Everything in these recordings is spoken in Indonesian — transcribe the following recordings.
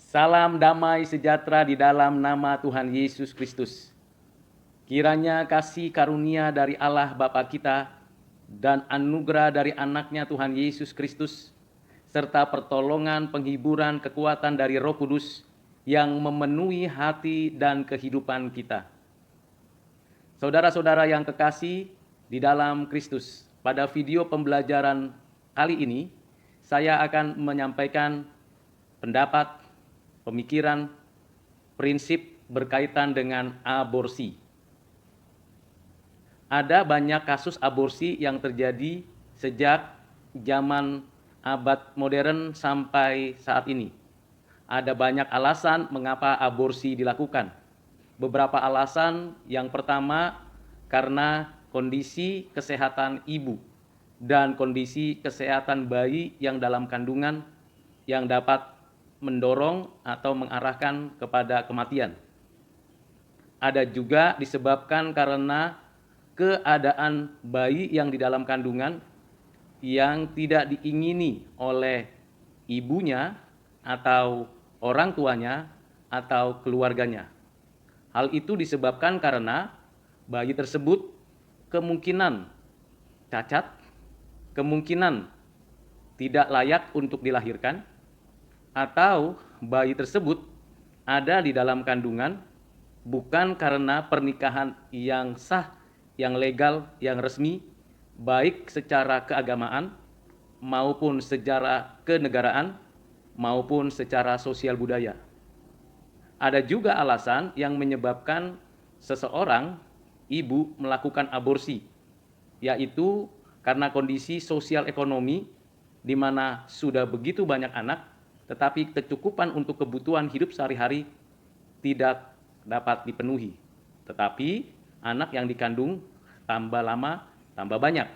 Salam damai sejahtera di dalam nama Tuhan Yesus Kristus. Kiranya kasih karunia dari Allah Bapa kita dan anugerah dari anaknya Tuhan Yesus Kristus, serta pertolongan, penghiburan, kekuatan dari Roh Kudus yang memenuhi hati dan kehidupan kita. Saudara-saudara yang kekasih di dalam Kristus, pada video pembelajaran kali ini, saya akan menyampaikan pendapat, pemikiran, prinsip berkaitan dengan aborsi. Ada banyak kasus aborsi yang terjadi sejak zaman abad modern sampai saat ini. Ada banyak alasan mengapa aborsi dilakukan. Beberapa alasan, yang pertama karena kondisi kesehatan ibu dan kondisi kesehatan bayi yang dalam kandungan yang dapat mendorong atau mengarahkan kepada kematian. Ada juga disebabkan karena keadaan bayi yang di dalam kandungan yang tidak diingini oleh ibunya atau orang tuanya atau keluarganya. Hal itu disebabkan karena bayi tersebut kemungkinan cacat, kemungkinan tidak layak untuk dilahirkan, atau bayi tersebut ada di dalam kandungan bukan karena pernikahan yang sah, yang legal, yang resmi, baik secara keagamaan maupun secara kenegaraan maupun secara sosial budaya. Ada juga alasan yang menyebabkan seseorang ibu melakukan aborsi, yaitu karena kondisi sosial ekonomi di mana sudah begitu banyak anak, tetapi kecukupan untuk kebutuhan hidup sehari-hari tidak dapat dipenuhi. Tetapi anak yang dikandung tambah lama, tambah banyak.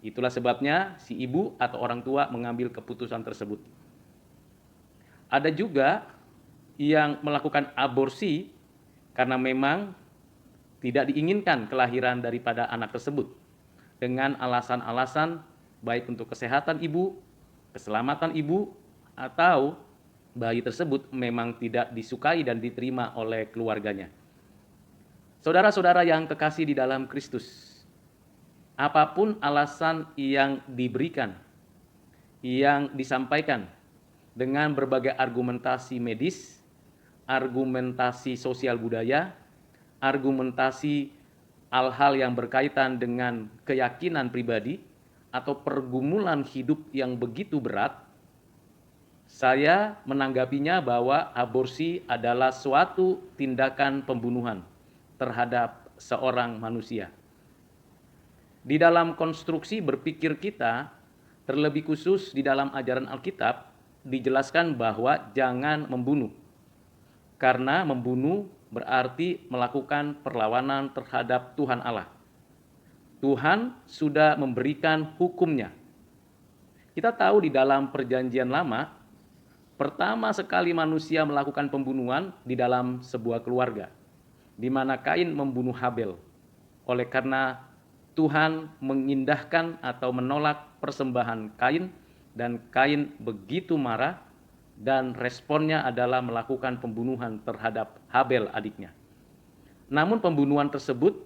Itulah sebabnya si ibu atau orang tua mengambil keputusan tersebut. Ada juga yang melakukan aborsi karena memang tidak diinginkan kelahiran daripada anak tersebut, dengan alasan-alasan baik untuk kesehatan ibu, keselamatan ibu, atau bayi tersebut memang tidak disukai dan diterima oleh keluarganya. Saudara-saudara yang kekasih di dalam Kristus, apapun alasan yang diberikan, yang disampaikan dengan berbagai argumentasi medis, argumentasi sosial budaya, argumentasi hal-hal yang berkaitan dengan keyakinan pribadi atau pergumulan hidup yang begitu berat, saya menanggapinya bahwa aborsi adalah suatu tindakan pembunuhan terhadap seorang manusia. Di dalam konstruksi berpikir kita, terlebih khusus di dalam ajaran Alkitab, dijelaskan bahwa jangan membunuh. Karena membunuh berarti melakukan perlawanan terhadap Tuhan Allah. Tuhan sudah memberikan hukumnya. Kita tahu di dalam Perjanjian Lama, pertama sekali manusia melakukan pembunuhan di dalam sebuah keluarga, di mana Kain membunuh Habel. Oleh karena Tuhan mengindahkan atau menolak persembahan Kain, dan Kain begitu marah, dan responnya adalah melakukan pembunuhan terhadap Habel adiknya. Namun pembunuhan tersebut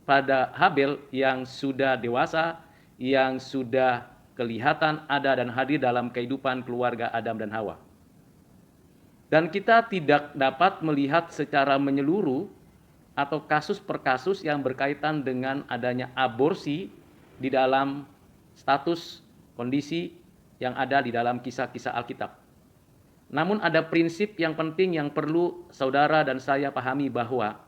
pada Habel yang sudah dewasa, yang sudah kelihatan ada dan hadir dalam kehidupan keluarga Adam dan Hawa. Dan kita tidak dapat melihat secara menyeluruh atau kasus per kasus yang berkaitan dengan adanya aborsi di dalam status kondisi yang ada di dalam kisah-kisah Alkitab. Namun ada prinsip yang penting yang perlu saudara dan saya pahami, bahwa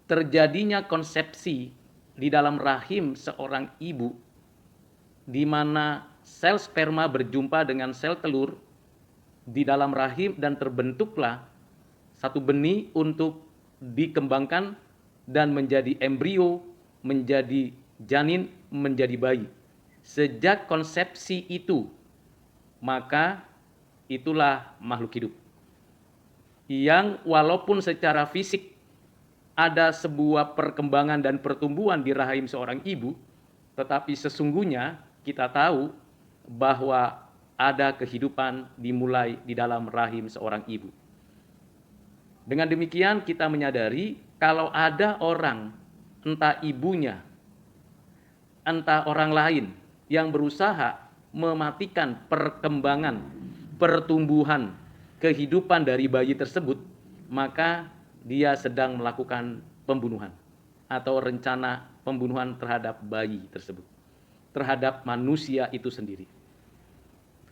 terjadinya konsepsi di dalam rahim seorang ibu, di mana sel sperma berjumpa dengan sel telur di dalam rahim dan terbentuklah satu benih untuk dikembangkan dan menjadi embrio, menjadi janin, menjadi bayi. Sejak konsepsi itu, maka itulah makhluk hidup yang walaupun secara fisik ada sebuah perkembangan dan pertumbuhan di rahim seorang ibu, tetapi sesungguhnya kita tahu bahwa ada kehidupan dimulai di dalam rahim seorang ibu. Dengan demikian kita menyadari kalau ada orang, entah ibunya, entah orang lain yang berusaha mematikan perkembangan, pertumbuhan, kehidupan dari bayi tersebut, maka dia sedang melakukan pembunuhan atau rencana pembunuhan terhadap bayi tersebut, terhadap manusia itu sendiri.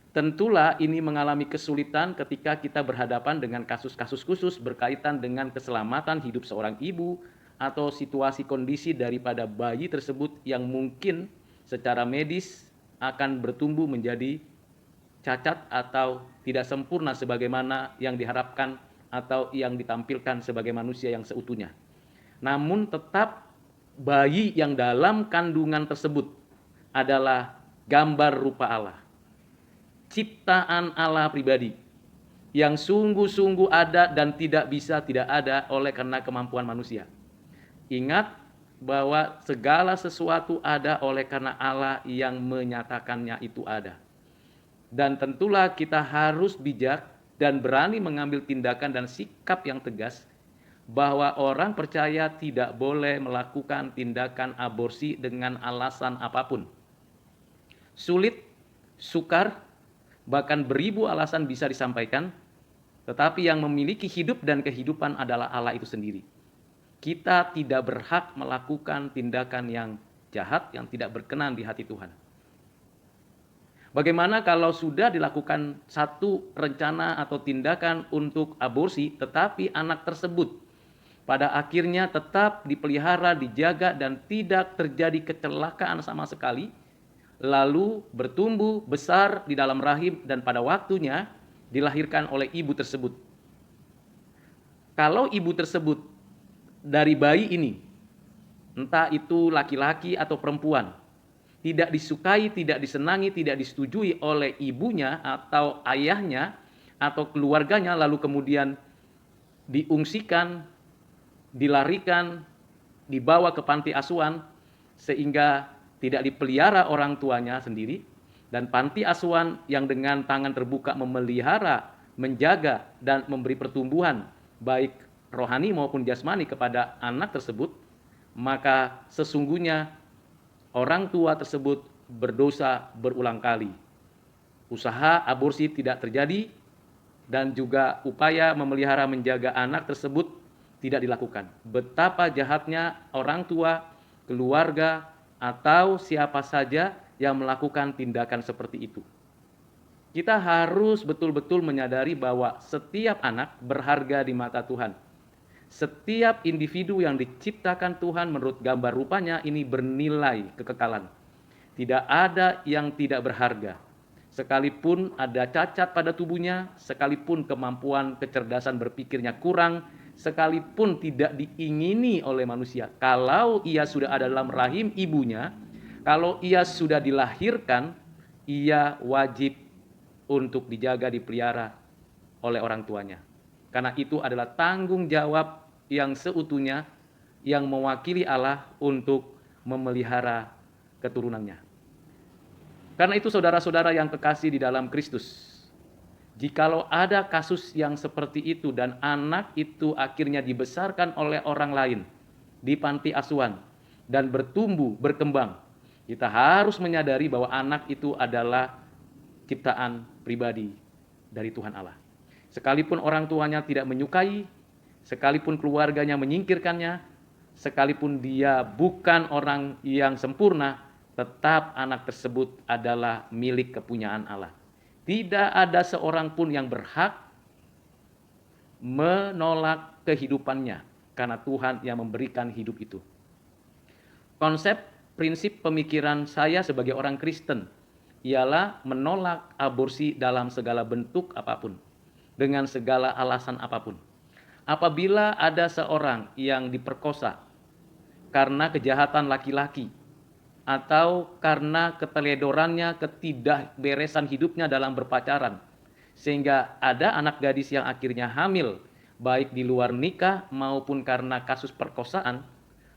Tentulah ini mengalami kesulitan ketika kita berhadapan dengan kasus-kasus khusus berkaitan dengan keselamatan hidup seorang ibu atau situasi kondisi daripada bayi tersebut yang mungkin secara medis akan bertumbuh menjadi cacat atau tidak sempurna sebagaimana yang diharapkan atau yang ditampilkan sebagai manusia yang seutuhnya. Namun tetap bayi yang dalam kandungan tersebut adalah gambar rupa Allah, ciptaan Allah pribadi yang sungguh-sungguh ada dan tidak bisa tidak ada oleh karena kemampuan manusia. Ingat bahwa segala sesuatu ada oleh karena Allah yang menyatakannya itu ada. Dan tentulah kita harus bijak dan berani mengambil tindakan dan sikap yang tegas bahwa orang percaya tidak boleh melakukan tindakan aborsi dengan alasan apapun. Sulit, sukar, bahkan beribu alasan bisa disampaikan, tetapi yang memiliki hidup dan kehidupan adalah Allah itu sendiri. Kita tidak berhak melakukan tindakan yang jahat, yang tidak berkenan di hati Tuhan. Bagaimana kalau sudah dilakukan satu rencana atau tindakan untuk aborsi, tetapi anak tersebut pada akhirnya tetap dipelihara, dijaga, dan tidak terjadi kecelakaan sama sekali, lalu bertumbuh besar di dalam rahim dan pada waktunya dilahirkan oleh ibu tersebut. Kalau ibu tersebut dari bayi ini, entah itu laki-laki atau perempuan, tidak disukai, tidak disenangi, tidak disetujui oleh ibunya atau ayahnya atau keluarganya, lalu kemudian diungsikan, dilarikan, dibawa ke panti asuhan sehingga tidak dipelihara orang tuanya sendiri, dan panti asuhan yang dengan tangan terbuka memelihara, menjaga, dan memberi pertumbuhan baik rohani maupun jasmani kepada anak tersebut, maka sesungguhnya orang tua tersebut berdosa berulang kali. Usaha aborsi tidak terjadi dan juga upaya memelihara menjaga anak tersebut tidak dilakukan. Betapa jahatnya orang tua, keluarga, atau siapa saja yang melakukan tindakan seperti itu. Kita harus betul-betul menyadari bahwa setiap anak berharga di mata Tuhan. Setiap individu yang diciptakan Tuhan menurut gambar rupanya ini bernilai kekekalan. Tidak ada yang tidak berharga. Sekalipun ada cacat pada tubuhnya, sekalipun kemampuan kecerdasan berpikirnya kurang, sekalipun tidak diingini oleh manusia. Kalau ia sudah ada dalam rahim ibunya, kalau ia sudah dilahirkan, ia wajib untuk dijaga, dipelihara oleh orang tuanya. Karena itu adalah tanggung jawab yang seutuhnya yang mewakili Allah untuk memelihara keturunannya. Karena itu saudara-saudara yang kekasih di dalam Kristus, jikalau ada kasus yang seperti itu dan anak itu akhirnya dibesarkan oleh orang lain di panti asuhan dan bertumbuh, berkembang, kita harus menyadari bahwa anak itu adalah ciptaan pribadi dari Tuhan Allah. Sekalipun orang tuanya tidak menyukai, sekalipun keluarganya menyingkirkannya, sekalipun dia bukan orang yang sempurna, tetap anak tersebut adalah milik kepunyaan Allah. Tidak ada seorang pun yang berhak menolak kehidupannya, karena Tuhan yang memberikan hidup itu. Konsep prinsip pemikiran saya sebagai orang Kristen ialah menolak aborsi dalam segala bentuk apapun, dengan segala alasan apapun. Apabila ada seorang yang diperkosa karena kejahatan laki-laki, atau karena keteledorannya, ketidakberesan hidupnya dalam berpacaran, sehingga ada anak gadis yang akhirnya hamil, baik di luar nikah maupun karena kasus perkosaan,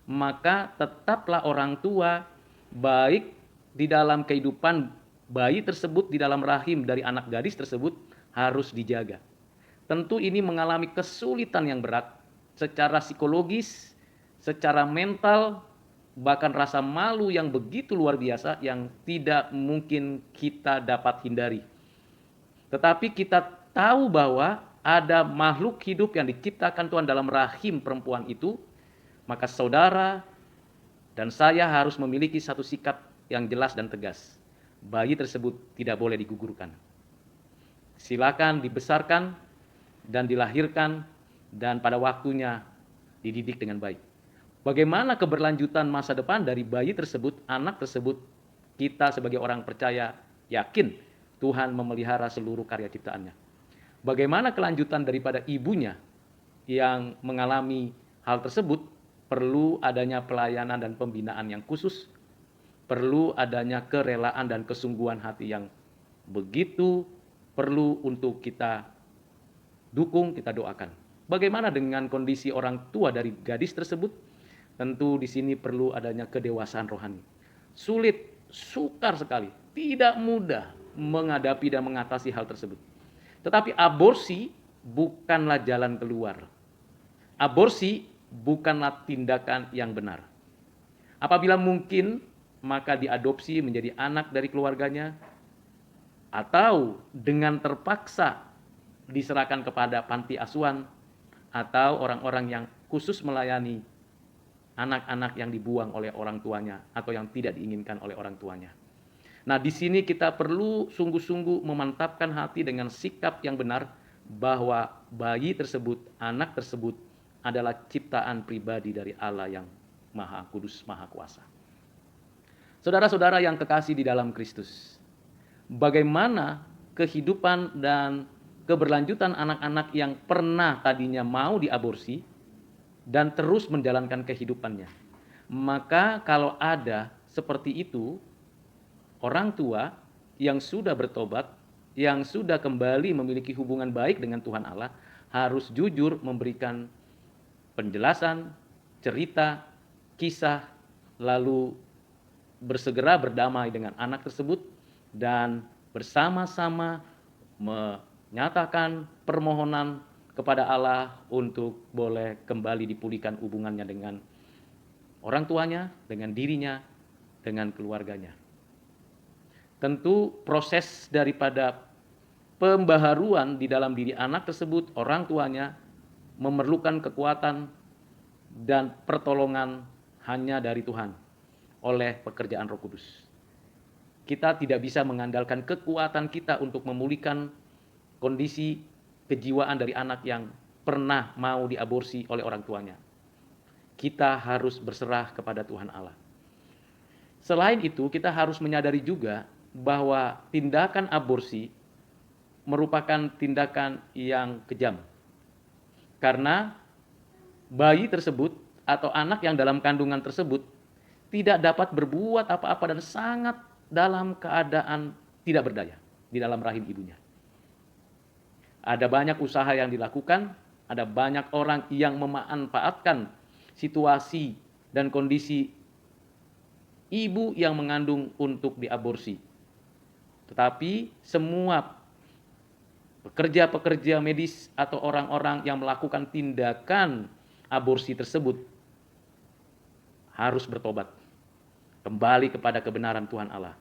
maka tetaplah orang tua, baik di dalam kehidupan bayi tersebut di dalam rahim dari anak gadis tersebut harus dijaga. Tentu ini mengalami kesulitan yang berat secara psikologis, secara mental, bahkan rasa malu yang begitu luar biasa yang tidak mungkin kita dapat hindari. Tetapi kita tahu bahwa ada makhluk hidup yang diciptakan Tuhan dalam rahim perempuan itu, maka saudara dan saya harus memiliki satu sikap yang jelas dan tegas. Bayi tersebut tidak boleh digugurkan. Silakan dibesarkan dan dilahirkan dan pada waktunya dididik dengan baik. Bagaimana keberlanjutan masa depan dari bayi tersebut, anak tersebut, kita sebagai orang percaya yakin Tuhan memelihara seluruh karya ciptaannya. Bagaimana kelanjutan daripada ibunya yang mengalami hal tersebut, perlu adanya pelayanan dan pembinaan yang khusus, perlu adanya kerelaan dan kesungguhan hati yang begitu perlu untuk kita dukung, kita doakan. Bagaimana dengan kondisi orang tua dari gadis tersebut? Tentu di sini perlu adanya kedewasaan rohani. Sulit, sukar sekali, tidak mudah menghadapi dan mengatasi hal tersebut. Tetapi aborsi bukanlah jalan keluar. Aborsi bukanlah tindakan yang benar. Apabila mungkin, maka diadopsi menjadi anak dari keluarganya, atau dengan terpaksa diserahkan kepada panti asuhan, atau orang-orang yang khusus melayani anak-anak yang dibuang oleh orang tuanya, atau yang tidak diinginkan oleh orang tuanya. Nah, di sini kita perlu sungguh-sungguh memantapkan hati dengan sikap yang benar bahwa bayi tersebut, anak tersebut adalah ciptaan pribadi dari Allah yang Maha Kudus, Maha Kuasa. Saudara-saudara yang kekasih di dalam Kristus, bagaimana kehidupan dan keberlanjutan anak-anak yang pernah tadinya mau diaborsi dan terus menjalankan kehidupannya? Maka kalau ada seperti itu, orang tua yang sudah bertobat, yang sudah kembali memiliki hubungan baik dengan Tuhan Allah, harus jujur memberikan penjelasan, cerita, kisah, lalu bersegera berdamai dengan anak tersebut dan bersama-sama menyatakan permohonan kepada Allah untuk boleh kembali dipulihkan hubungannya dengan orang tuanya, dengan dirinya, dengan keluarganya. Tentu proses daripada pembaharuan di dalam diri anak tersebut, orang tuanya memerlukan kekuatan dan pertolongan hanya dari Tuhan oleh pekerjaan Roh Kudus. Kita tidak bisa mengandalkan kekuatan kita untuk memulihkan kondisi kejiwaan dari anak yang pernah mau diaborsi oleh orang tuanya. Kita harus berserah kepada Tuhan Allah. Selain itu, kita harus menyadari juga bahwa tindakan aborsi merupakan tindakan yang kejam. Karena bayi tersebut atau anak yang dalam kandungan tersebut tidak dapat berbuat apa-apa dan sangat dalam keadaan tidak berdaya di dalam rahim ibunya. Ada banyak usaha yang dilakukan, ada banyak orang yang memanfaatkan situasi dan kondisi ibu yang mengandung untuk diaborsi. Tetapi semua pekerja-pekerja medis atau orang-orang yang melakukan tindakan aborsi tersebut harus bertobat, kembali kepada kebenaran Tuhan Allah.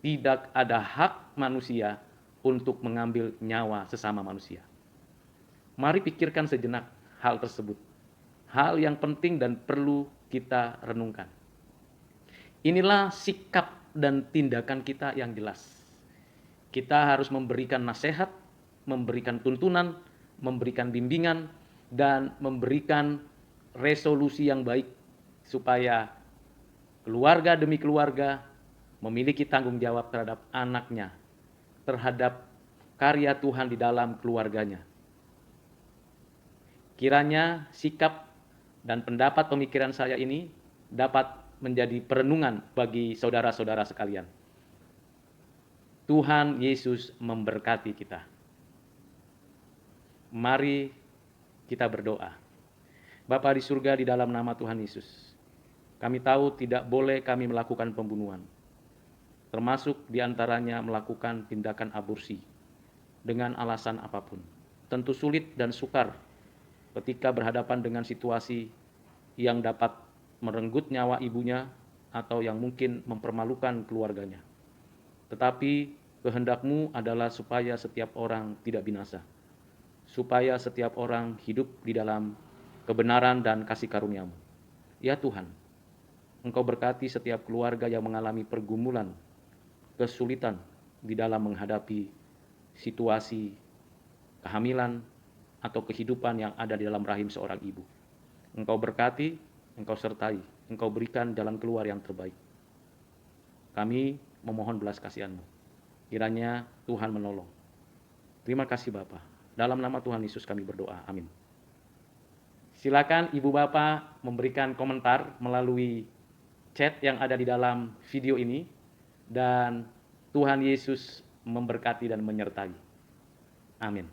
Tidak ada hak manusia untuk mengambil nyawa sesama manusia. Mari pikirkan sejenak hal tersebut. Hal yang penting dan perlu kita renungkan. Inilah sikap dan tindakan kita yang jelas. Kita harus memberikan nasihat, memberikan tuntunan, memberikan bimbingan, dan memberikan resolusi yang baik supaya keluarga demi keluarga memiliki tanggung jawab terhadap anaknya, terhadap karya Tuhan di dalam keluarganya. Kiranya sikap dan pendapat pemikiran saya ini dapat menjadi perenungan bagi saudara-saudara sekalian. Tuhan Yesus memberkati kita. Mari kita berdoa. Bapa di surga, di dalam nama Tuhan Yesus, kami tahu tidak boleh kami melakukan pembunuhan. termasuk diantaranya melakukan tindakan aborsi dengan alasan apapun. Tentu sulit dan sukar ketika berhadapan dengan situasi yang dapat merenggut nyawa ibunya atau yang mungkin mempermalukan keluarganya. Tetapi kehendak-Mu adalah supaya setiap orang tidak binasa, supaya setiap orang hidup di dalam kebenaran dan kasih karunia-Mu. Ya Tuhan, Engkau berkati setiap keluarga yang mengalami pergumulan, kesulitan di dalam menghadapi situasi kehamilan atau kehidupan yang ada di dalam rahim seorang ibu. Engkau berkati, Engkau sertai, Engkau berikan jalan keluar yang terbaik. Kami memohon belas kasihan-Mu. Kiranya Tuhan menolong. Terima kasih Bapa. Dalam nama Tuhan Yesus kami berdoa. Amin. Silakan Ibu Bapak memberikan komentar melalui chat yang ada di dalam video ini, dan Tuhan Yesus memberkati dan menyertai. Amin.